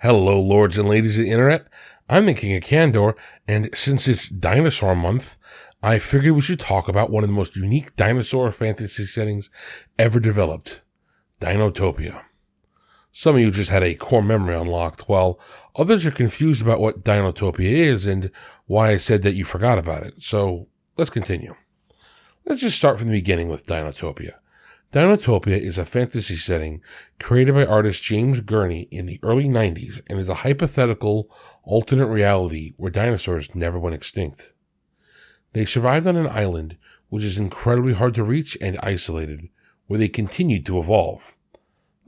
Hello, lords and ladies of the internet. I'm the King of Candor, and since it's Dinosaur Month, I figured we should talk about one of the most unique dinosaur fantasy settings ever developed, Dinotopia. Some of you just had a core memory unlocked, while others are confused about what Dinotopia is and why I said that you forgot about it. So, let's continue. Let's just start from the beginning with Dinotopia. Dinotopia is a fantasy setting created by artist James Gurney in the early 90s and is a hypothetical alternate reality where dinosaurs never went extinct. They survived on an island which is incredibly hard to reach and isolated, where they continued to evolve.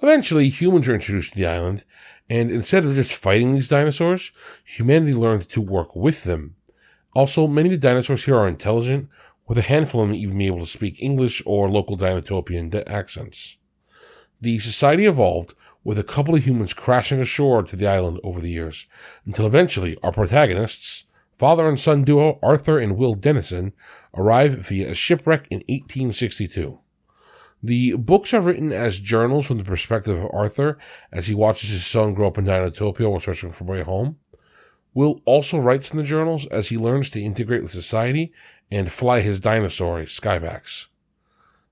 Eventually, humans were introduced to the island, and instead of just fighting these dinosaurs, humanity learned to work with them. Also, many of the dinosaurs here are intelligent, with a handful of them even being able to speak English or local Dinotopian accents. The society evolved, with a couple of humans crashing ashore to the island over the years, until eventually our protagonists, father and son duo Arthur and Will Dennison, arrive via a shipwreck in 1862. The books are written as journals from the perspective of Arthur as he watches his son grow up in Dinotopia while searching for a way home. Will also writes in the journals as he learns to integrate with society and fly his dinosaur, Skybacks.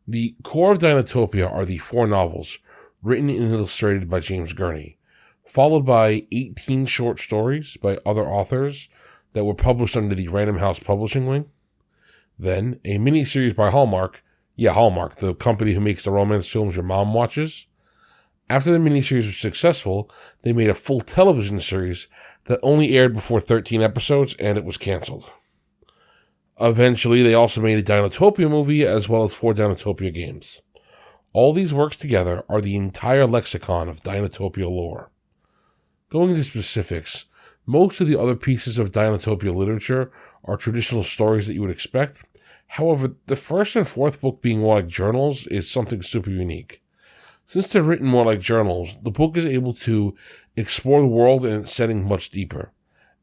The core of Dinotopia are the 4 novels, written and illustrated by James Gurney, followed by 18 short stories by other authors that were published under the Random House publishing wing. Then, a miniseries by Hallmark, Hallmark, the company who makes the romance films your mom watches. After the miniseries was successful, they made a full television series that only aired before 13 episodes, and it was canceled. Eventually, they also made a Dinotopia movie, as well as 4 Dinotopia games. All these works together are the entire lexicon of Dinotopia lore. Going into specifics, most of the other pieces of Dinotopia literature are traditional stories that you would expect. However, the first and fourth book being more like journals is something super unique. Since they're written more like journals, the book is able to explore the world and its setting much deeper.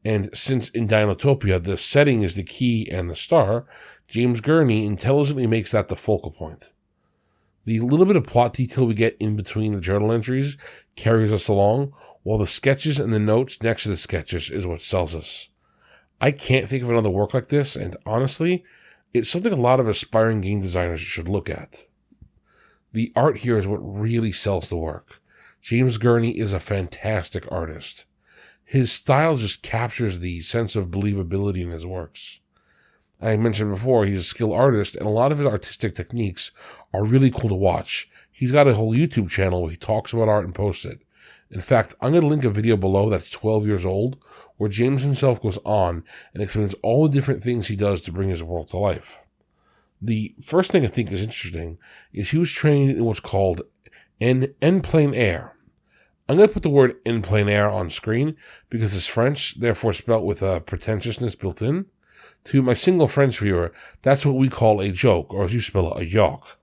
And since in Dinotopia the setting is the key and the star, James Gurney intelligently makes that the focal point. The little bit of plot detail we get in between the journal entries carries us along, while the sketches and the notes next to the sketches is what sells us. I can't think of another work like this, and honestly, it's something a lot of aspiring game designers should look at. The art here is what really sells the work. James Gurney is a fantastic artist. His style just captures the sense of believability in his works. I mentioned before, he's a skilled artist, and a lot of his artistic techniques are really cool to watch. He's got a whole YouTube channel where he talks about art and posts it. In fact, I'm going to link a video below that's 12 years old, where James himself goes on and explains all the different things he does to bring his world to life. The first thing I think is interesting is he was trained in what's called en plein air. I'm going to put the word en plein air on screen because it's French, therefore spelt with a pretentiousness built in. To my single French viewer, that's what we call a joke, or as you spell it, a yoke.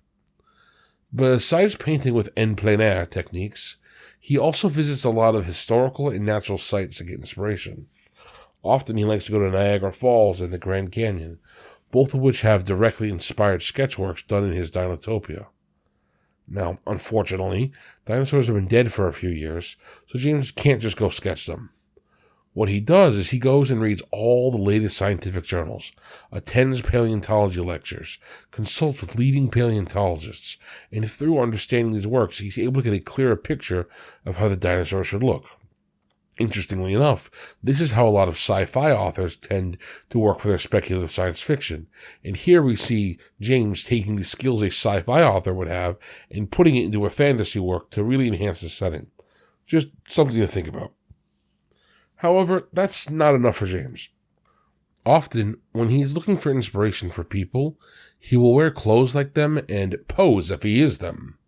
Besides painting with en plein air techniques, he also visits a lot of historical and natural sites to get inspiration. Often he likes to go to Niagara Falls and the Grand Canyon, both of which have directly inspired sketchworks done in his Dinotopia. Now, unfortunately, dinosaurs have been dead for a few years, so James can't just go sketch them. What he does is he goes and reads all the latest scientific journals, attends paleontology lectures, consults with leading paleontologists, and through understanding these works, he's able to get a clearer picture of how the dinosaur should look. Interestingly enough, this is how a lot of sci-fi authors tend to work for their speculative science fiction. And here we see James taking the skills a sci-fi author would have and putting it into a fantasy work to really enhance the setting. Just something to think about. However, that's not enough for James. Often, when he's looking for inspiration for people, he will wear clothes like them and pose if he is them.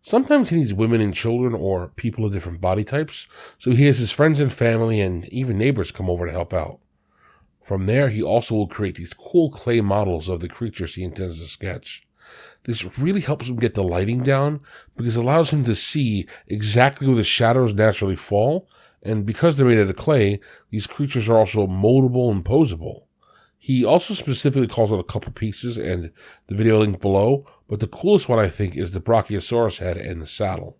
Sometimes he needs women and children or people of different body types, so he has his friends and family and even neighbors come over to help out. From there, he also will create these cool clay models of the creatures he intends to sketch. This really helps him get the lighting down because it allows him to see exactly where the shadows naturally fall, and because they're made out of clay, these creatures are also moldable and posable. He also specifically calls out a couple pieces and the video link below, but the coolest one I think is the Brachiosaurus head and the saddle.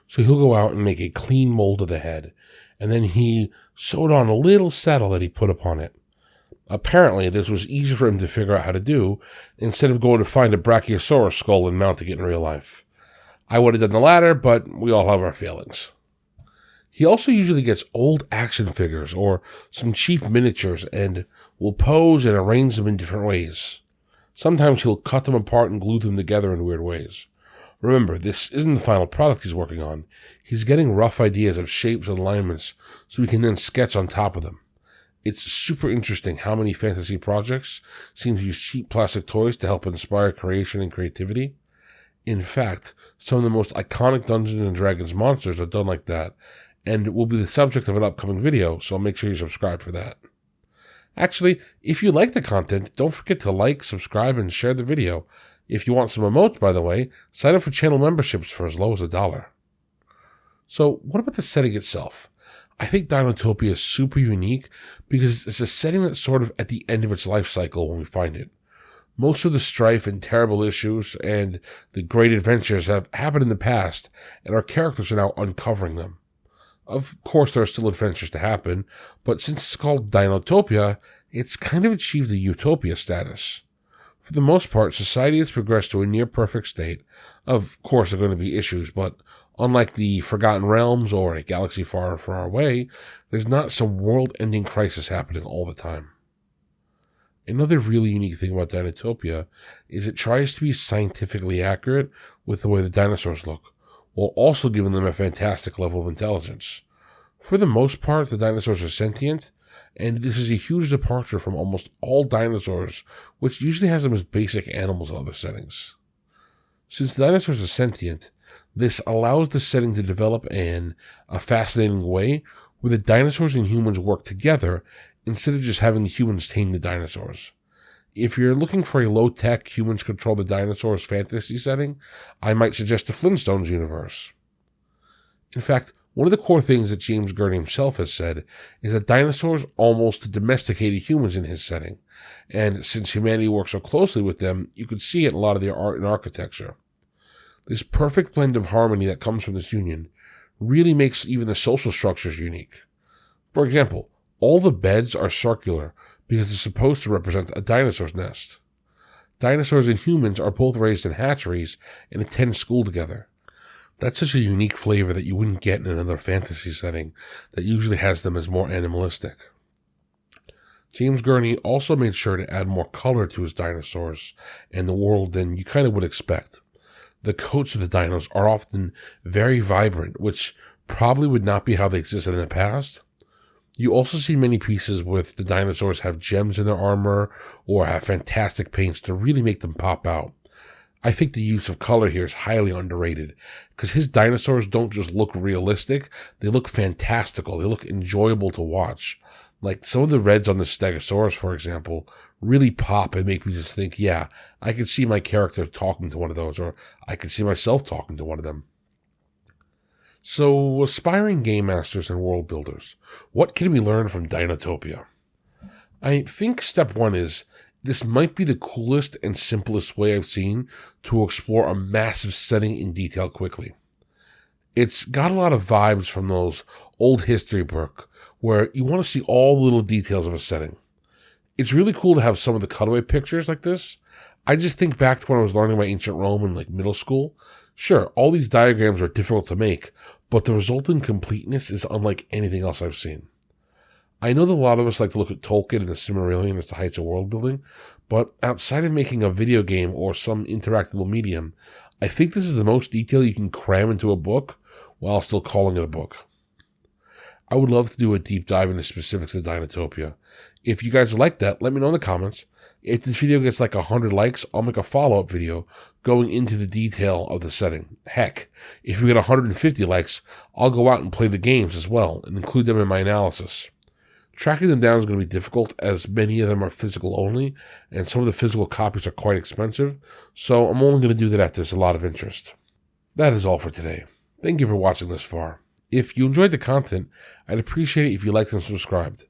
So he'll go out and make a clean mold of the head, and then he sewed on a little saddle that he put upon it. Apparently, this was easy for him to figure out how to do, instead of going to find a brachiosaurus skull and mounting it in real life. I would have done the latter, but we all have our failings. He also usually gets old action figures or some cheap miniatures and will pose and arrange them in different ways. Sometimes he'll cut them apart and glue them together in weird ways. Remember, this isn't the final product he's working on. He's getting rough ideas of shapes and alignments so he can then sketch on top of them. It's super interesting how many fantasy projects seem to use cheap plastic toys to help inspire creation and creativity. In fact, some of the most iconic Dungeons & Dragons monsters are done like that, and will be the subject of an upcoming video, so make sure you subscribe for that. Actually, if you like the content, don't forget to like, subscribe, and share the video. If you want some emotes, by the way, sign up for channel memberships for as low as $1. So, what about the setting itself? I think Dinotopia is super unique because it's a setting that's sort of at the end of its life cycle when we find it. Most of the strife and terrible issues and the great adventures have happened in the past, and our characters are now uncovering them. Of course, there are still adventures to happen, but since it's called Dinotopia, it's kind of achieved a utopia status. For the most part, society has progressed to a near-perfect state. Of course, there are going to be issues, but unlike the Forgotten Realms or a galaxy far, far away, there's not some world-ending crisis happening all the time. Another really unique thing about Dinotopia is it tries to be scientifically accurate with the way the dinosaurs look, while also giving them a fantastic level of intelligence. For the most part, the dinosaurs are sentient, and this is a huge departure from almost all dinosaurs, which usually has them as basic animals in other settings. Since the dinosaurs are sentient, this allows the setting to develop in a fascinating way where the dinosaurs and humans work together instead of just having the humans tame the dinosaurs. If you're looking for a low-tech, humans control the dinosaurs fantasy setting, I might suggest the Flintstones universe. In fact, one of the core things that James Gurney himself has said is that dinosaurs almost domesticated humans in his setting, and since humanity works so closely with them, you could see it in a lot of their art and architecture. This perfect blend of harmony that comes from this union really makes even the social structures unique. For example, all the beds are circular because they're supposed to represent a dinosaur's nest. Dinosaurs and humans are both raised in hatcheries and attend school together. That's such a unique flavor that you wouldn't get in another fantasy setting that usually has them as more animalistic. James Gurney also made sure to add more color to his dinosaurs and the world than you kind of would expect. The coats of the dinos are often very vibrant, which probably would not be how they existed in the past. You also see many pieces with the dinosaurs have gems in their armor or have fantastic paints to really make them pop out. I think the use of color here is highly underrated because his dinosaurs don't just look realistic, they look fantastical, they look enjoyable to watch. Like some of the reds on the Stegosaurus, for example, really pop and make me just think, yeah, I could see my character talking to one of those, or I could see myself talking to one of them. So, aspiring game masters and world builders, what can we learn from Dinotopia? I think step one is, this might be the coolest and simplest way I've seen to explore a massive setting in detail quickly. It's got a lot of vibes from those old history book where you want to see all the little details of a setting. It's really cool to have some of the cutaway pictures like this. I just think back to when I was learning about ancient Rome in middle school. Sure, all these diagrams are difficult to make, but the resulting completeness is unlike anything else I've seen. I know that a lot of us like to look at Tolkien and the Silmarillion as the heights of world building, but outside of making a video game or some interactable medium, I think this is the most detail you can cram into a book while still calling it a book. I would love to do a deep dive into specifics of Dinotopia. If you guys would like that, let me know in the comments. If this video gets 100 likes, I'll make a follow-up video going into the detail of the setting. Heck, if we get 150 likes, I'll go out and play the games as well and include them in my analysis. Tracking them down is going to be difficult as many of them are physical only, and some of the physical copies are quite expensive, so I'm only going to do that if there's a lot of interest. That is all for today. Thank you for watching this far. If you enjoyed the content, I'd appreciate it if you liked and subscribed.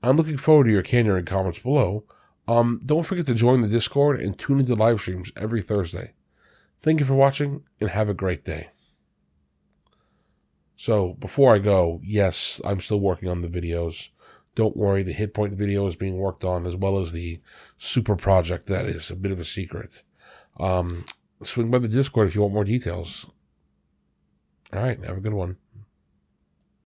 I'm looking forward to your candor and comments below. Don't forget to join the Discord and tune into live streams every Thursday. Thank you for watching, and have a great day. So before I go, yes, I'm still working on the videos. Don't worry, the hit point video is being worked on, as well as the super project that is a bit of a secret. Swing by the Discord if you want more details. All right, have a good one.